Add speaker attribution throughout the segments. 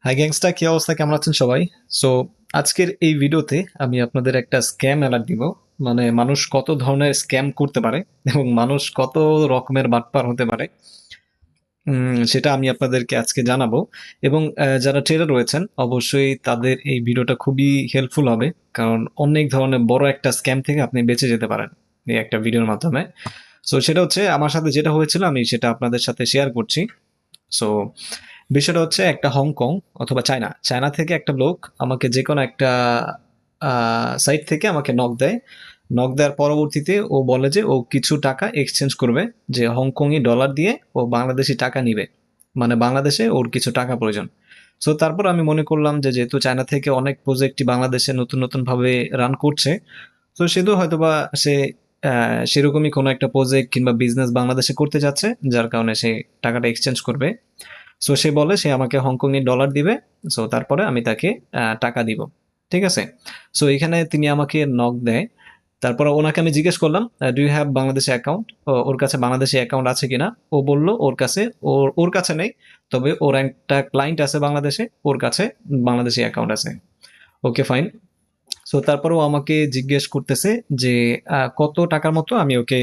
Speaker 1: High gangster, কি অবস্থা? কেমন আছেন সবাই? সো আজকের এই ভিডিওতে আমি আপনাদের একটা স্ক্যাম অ্যালার্ট দিব। মানে মানুষ কত ধরনের স্ক্যাম করতে পারে এবং মানুষ কত রকমের বাটপার হতে পারে, সেটা আমি আপনাদেরকে আজকে জানাবো। এবং যারা ট্রেডার রয়েছেন অবশ্যই তাদের এই ভিডিওটা খুবই হেল্পফুল হবে, কারণ অনেক ধরনের বড় একটা স্ক্যাম থেকে আপনি বেঁচে যেতে পারেন এই একটা ভিডিওর মাধ্যমে। সো সেটা হচ্ছে আমার সাথে যেটা হয়েছিল, আমি সেটা আপনাদের সাথে শেয়ার করছি। সো বিষয়টা হচ্ছে একটা হংকং অথবা চায়না চায়না থেকে একটা লোক আমাকে যে কোনো একটা সাইট থেকে আমাকে নক দেয়। নক দেওয়ার পরবর্তীতে ও বলে যে ও কিছু টাকা এক্সচেঞ্জ করবে, যে হংকংই ডলার দিয়ে ও বাংলাদেশি টাকা নিবে, মানে বাংলাদেশে ওর কিছু টাকা প্রয়োজন। সো তারপর আমি মনে করলাম যে যেহেতু চায়না থেকে অনেক প্রজেক্টই বাংলাদেশে নতুন নতুন ভাবে রান করছে, তো সেহেতু হয়তোবা সে সেরকমই কোনো একটা প্রজেক্ট কিংবা বিজনেস বাংলাদেশে করতে যাচ্ছে, যার কারণে সে টাকাটা এক্সচেঞ্জ করবে। সো সে বলে সে আমাকে হংকংয়ের ডলার দিবে। সো তারপরে আমি তাকে টাকা দিব। ঠিক আছে? সো এখানে তিনি আমাকে নক দেয়। তারপর ওনাকে আমি জিজ্ঞেস করলাম, do you have Bangladeshi account? ওর কাছে বাংলাদেশি অ্যাকাউন্ট আছে কিনা। ও বলল ওর কাছে, ওর কাছে নেই, তবে ওর একটা ক্লায়েন্ট আছে বাংলাদেশে, ওর কাছে বাংলাদেশি অ্যাকাউন্ট আছে। ওকে, ফাইন। সো তারপরেও আমাকে জিজ্ঞেস করতেছে যে কত টাকার মতো আমি ওকে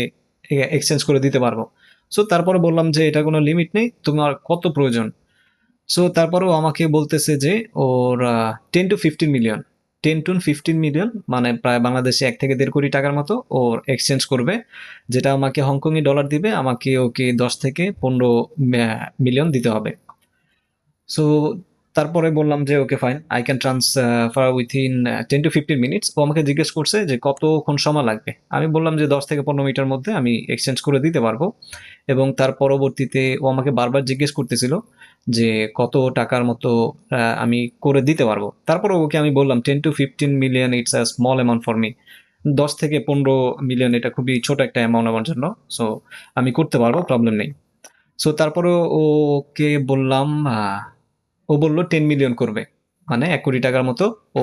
Speaker 1: এক্সচেঞ্জ করে দিতে পারবো। সো তারপরে বললাম যে এটা কোনো লিমিট নেই, তোমার কত প্রয়োজন। সো তারপরেও আমাকে বলতেছে যে ওর 10 to 15 মিলিয়ন, 10 to 15 মিলিয়ন, মানে প্রায় বাংলাদেশে 1 থেকে 1.5 কোটি টাকার মতো ওর এক্সচেঞ্জ করবে, যেটা আমাকে হংকংই ডলার দিবে। আমাকে ওকে 10 থেকে 15 মিলিয়ন দিতে হবে। সো তারপরে বললাম যে okay, fine, I can transfer within 10 to 15 minutes. ও আমাকে জিজ্ঞেস করছে যে কতক্ষণ সময় লাগবে। আমি বললাম যে 10 থেকে 15 মিনিটের মধ্যে আমি এক্সচেঞ্জ করে দিতে পারবো। এবং তার পরবর্তীতে ও আমাকে বারবার জিজ্ঞেস করতেছিল যে কত টাকার মতো আমি করে দিতে পারবো। তারপরে ওকে আমি বললাম 10 to 15 million it's a small amount for me. 10 থেকে 15 মিলিয়ন এটা খুবই ছোট একটা অ্যামাউন্ট আমার জন্য। সো আমি করতে পারবো, প্রবলেম নেই। সো তারপরে ওকে বললাম, ও বলল 10 মিলিয়ন করবে, মানে 1 কোটি টাকার মতো ও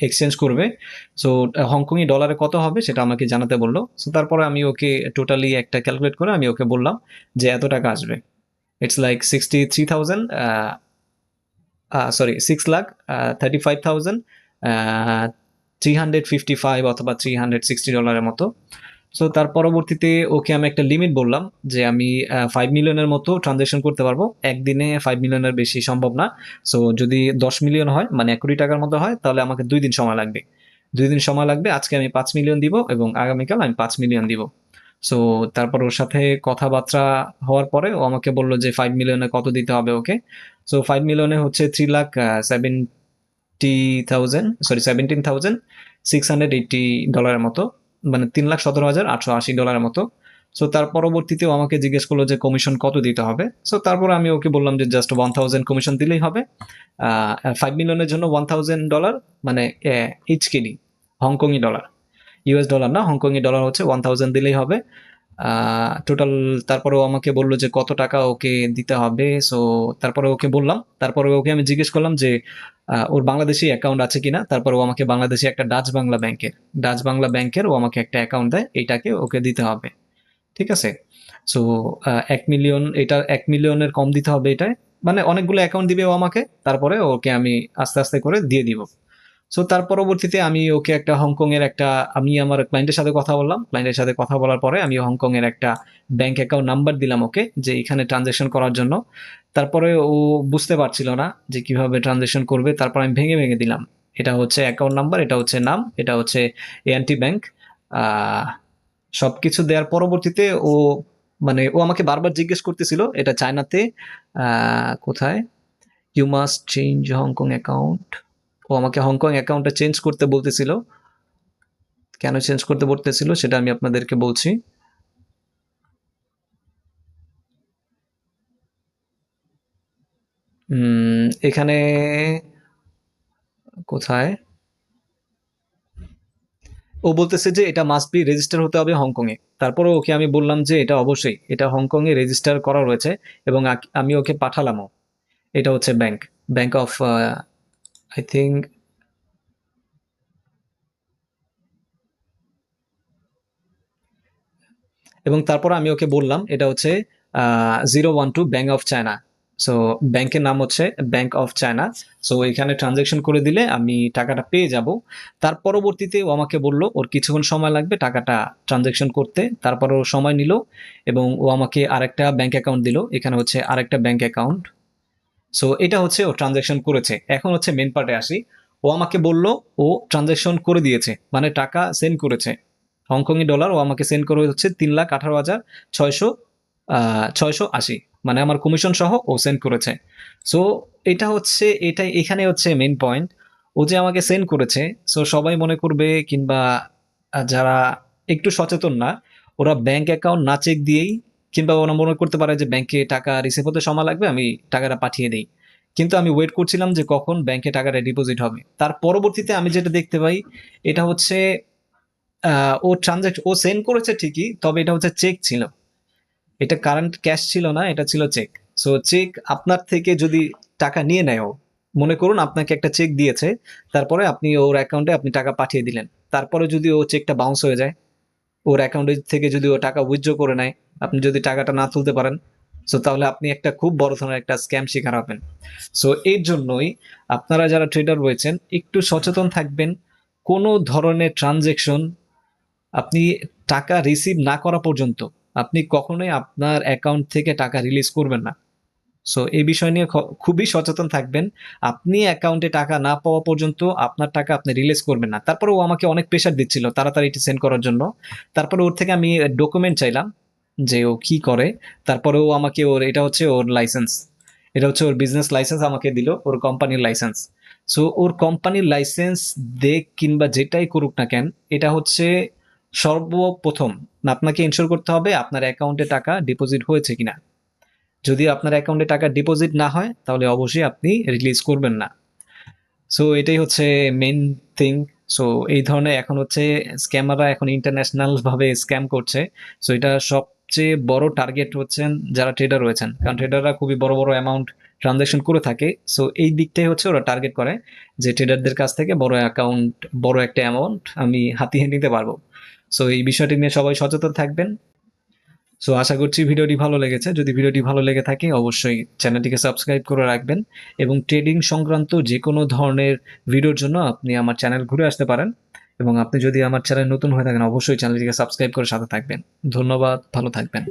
Speaker 1: এক্সচেঞ্জ করবে। সো হংকংই ডলারে কত হবে সেটা আমাকে জানাতে বললো। সো তারপরে আমি ওকে টোটালি একটা ক্যালকুলেট করে আমি ওকে বললাম যে এত টাকা আসবে। ইটস লাইক 63,000, সরি 6,35,355 অথবা $360 মতো। সো তার পরবর্তীতে ওকে আমি একটা লিমিট বললাম যে আমি 5 মিলিয়নের মতো ট্রানজ্যাকশন করতে পারবো একদিনে। 5 মিলিয়নের বেশি সম্ভব না। সো যদি 10 মিলিয়ন হয়, মানে 1 কোটি টাকার মতো হয়, তাহলে আমাকে 2 দিন সময় লাগবে। 2 দিন সময় লাগবে। আজকে আমি 5 মিলিয়ন দিব এবং আগামীকাল আমি 5 মিলিয়ন দিব। সো তারপর ওর সাথে কথাবার্তা হওয়ার পরে ও আমাকে বলল যে 5 মিলিয়নে কত দিতে হবে ওকে। সো 5 মিলিয়নে হচ্ছে 3,70,000, সরি 17,680 ডলারের মতো, মানে 3,17,880 ডলারের মতো। সো তার পরবর্তীতেও আমাকে জিজ্ঞেস করলো যে কমিশন কত দিতে হবে। সো তারপর আমি ওকে বললাম যে জাস্ট 1,000 কমিশন দিলেই হবে। 5 মিলিয়নের জন্য $1,000, মানে এইচকেডি, হংকংই ডলার, ইউএস ডলার না, হংকংই ডলার হচ্ছে 1,000 দিলেই হবে টোটাল। তারপরেও আমাকে বললো যে কত টাকা ওকে দিতে হবে। সো তারপরে ওকে বললাম, তারপরে ওকে আমি জিজ্ঞেস করলাম যে ওর বাংলাদেশি অ্যাকাউন্ট আছে কিনা। তারপরে ও আমাকে বাংলাদেশি একটা ডাচ বাংলা ব্যাংকের ও আমাকে একটা অ্যাকাউন্ট দেয়, এইটাকে ওকে দিতে হবে। ঠিক আছে? সো 1 মিলিয়ন, এটা 1 মিলিয়নের কম দিতে হবে এটায়, মানে অনেকগুলো অ্যাকাউন্ট দিবে ও আমাকে, তারপরে ওকে আমি আস্তে আস্তে করে দিয়ে দিব। সো তার পরবর্তীতে আমি ওকে একটা হংকং এর একটা, আমি আমার ক্লায়েন্টের সাথে কথা বললাম। ক্লায়েন্টের সাথে কথা বলার পরে আমি হংকং এর একটা ব্যাংক অ্যাকাউন্ট নাম্বার দিলাম ওকে, যে এখানে ট্রানজ্যাকশন করার জন্য। তারপরে ও বুঝতে পারছিল না যে কিভাবে ট্রানজ্যাকশন করবে। তারপর আমি ভেঙে ভেঙে দিলাম, এটা হচ্ছে অ্যাকাউন্ট নাম্বার, এটা হচ্ছে নাম, এটা হচ্ছে এএনটি ব্যাংক। সবকিছু দেওয়ার পরবর্তীতে ও, মানে ও আমাকে বারবার জিজ্ঞেস করতেছিল এটা চায়নাতে কোথায়, you must change Hong Kong. ও আমাকে হংকং অ্যাকাউন্টটা চেঞ্জ করতে বলতেছিল। কেন চেঞ্জ করতে বলতেছিল সেটা আমি আপনাদেরকে বলছি। এখানে কোথায়, ও বলতেছে যে এটা মাস্ট বি রেজিস্টার হতে হবে হংকংয়ে। তারপরে ওকে আমি বললাম যে এটা অবশ্যই, এটা হংকংয়ে রেজিস্টার করা রয়েছে এবং আমি ওকে পাঠালামও। এটা হচ্ছে bank, bank of, I think. এবং তারপর আমি ওকে বললাম এটা হচ্ছে 012 ব্যাংক অফ চায়না। সো ব্যাংকের নাম হচ্ছে ব্যাংক অফ চায়না। সো এখানে ট্রানজ্যাকশন করে দিলে আমি টাকাটা পেয়ে যাব। তার পরবর্তীতে ও আমাকে বলল ওর কিছুক্ষণ সময় লাগবে টাকাটা ট্রানজ্যাকশন করতে। তারপর ও সময় নিল এবং ও আমাকে আরেকটা ব্যাংক অ্যাকাউন্ট দিল। এখানে হচ্ছে আরেকটা ব্যাংক অ্যাকাউন্ট। সো এটা হচ্ছে ও ট্রানজ্যাকশন করেছে। এখন হচ্ছে মেন পার্টে আসি। ও আমাকে বলল ও ট্রানজ্যাকশন করে দিয়েছে, মানে টাকা সেন্ড করেছে। হংকংই ডলার ও আমাকে সেন্ড করে হচ্ছে 3,18,680, মানে আমার কমিশন সহ ও সেন্ড করেছে। সো এটা হচ্ছে এটাই এখানে হচ্ছে মেন পয়েন্ট। ও যে আমাকে সেন্ড করেছে, সো সবাই মনে করবে কিংবা যারা একটু সচেতন না, ওরা ব্যাংক অ্যাকাউন্ট না চেক দিয়েই কিংবা ওরা মনে করতে পারে যে ব্যাংকে টাকা রিসিভ হতে সময় লাগবে, আমি টাকাটা পাঠিয়ে দিই। কিন্তু আমি ওয়েট করছিলাম যে কখন ব্যাংকে টাকাটা ডিপোজিট হবে। তার পরবর্তীতে আমি যেটা দেখতে পাই, এটা হচ্ছে ও সেন্ড করেছে ঠিকই, তবে এটা হচ্ছে চেক ছিল। এটা কারেন্ট ক্যাশ ছিল না, এটা ছিল চেক। সো চেক আপনার থেকে যদি টাকা নিয়ে নেয় ও, মনে করুন আপনাকে একটা চেক দিয়েছে, তারপরে আপনি ওর অ্যাকাউন্টে আপনি টাকা পাঠিয়ে দিলেন। তারপরে যদি ও চেকটা বাউন্স হয়ে যায়, ওর অ্যাকাউন্টে থেকে যদি ও টাকা উইথড্র করে নেয়, আপনি যদি টাকাটা না তুলতে পারেন, সো তাহলে আপনি একটা খুব বড় ধরনের একটা স্ক্যাম শিকার হবেন। সো এর জন্যই আপনারা যারা ট্রেডার রয়েছেন একটু সচেতন থাকবেন। কোনো ধরনের ট্রানজেকশন আপনি টাকা রিসিভ না করা পর্যন্ত আপনি কখনোই আপনার অ্যাকাউন্ট থেকে টাকা রিলিজ করবেন না। সো এই বিষয় নিয়ে খুবই সচেতন থাকবেন। আপনি অ্যাকাউন্টে টাকা না পাওয়া পর্যন্ত আপনার টাকা আপনি রিলিজ করবেন না। তারপরে ও আমাকে অনেক প্রেশার দিচ্ছিল তাড়াতাড়ি এটি সেন্ড করার জন্য। তারপরে ওর থেকে আমি ডকুমেন্ট চাইলাম যে ও কি করে। তারপরে ও আমাকে এটা হচ্ছে ওর লাইসেন্স। এটা হচ্ছে ওর বিজনেস লাইসেন্স আমাকে দিল, ওর কোম্পানির লাইসেন্স। সো ওর কোম্পানির লাইসেন্স দেখ কিংবা যেটাই করুক না কেন, এটা হচ্ছে সর্বপ্রথম আপনাকে এনশিওর করতে হবে আপনার অ্যাকাউন্টে টাকা ডিপোজিট হয়েছে কিনা। যদি আপনার অ্যাকাউন্টে টাকা ডিপোজিট না হয় তাহলে অবশ্যই আপনি রিলিজ করবেন না। সো এটাই হচ্ছে মেন থিং। সো এই ধরনের এখন হচ্ছে স্ক্যামাররা এখন ইন্টারন্যাশনাল ভাবে স্ক্যাম করছে। সো এটা সবচেয়ে বড় টার্গেট হচ্ছেন যারা ট্রেডার রয়েছেন, কারণ ট্রেডাররা খুবই বড় বড় অ্যামাউন্ট ট্রানজাকশন করে থাকে। সো এই দিকটাই হচ্ছে ওরা টার্গেট করে যে ট্রেডারদের কাছ থেকে বড় একটা অ্যামাউন্ট আমি হাতিয়ে নিতে পারবো। সো এই বিষয়টি নিয়ে সবাই সচেতন থাকবেন। সো আশা করছি ভিডিওটি ভালো লেগেছে। যদি ভিডিওটি ভালো লেগে থাকে অবশ্যই চ্যানেলটিকে সাবস্ক্রাইব করে রাখবেন এবং ট্রেডিং সংক্রান্ত যে কোনো ধরনের ভিডিওর জন্য আপনি আমার চ্যানেল ঘুরে আসতে পারেন। এবং আপনি যদি আমার চ্যানেল নতুন হয়ে থাকেন অবশ্যই চ্যানেলটিকে সাবস্ক্রাইব করে সাথে থাকবেন। ধন্যবাদ, ভালো থাকবেন।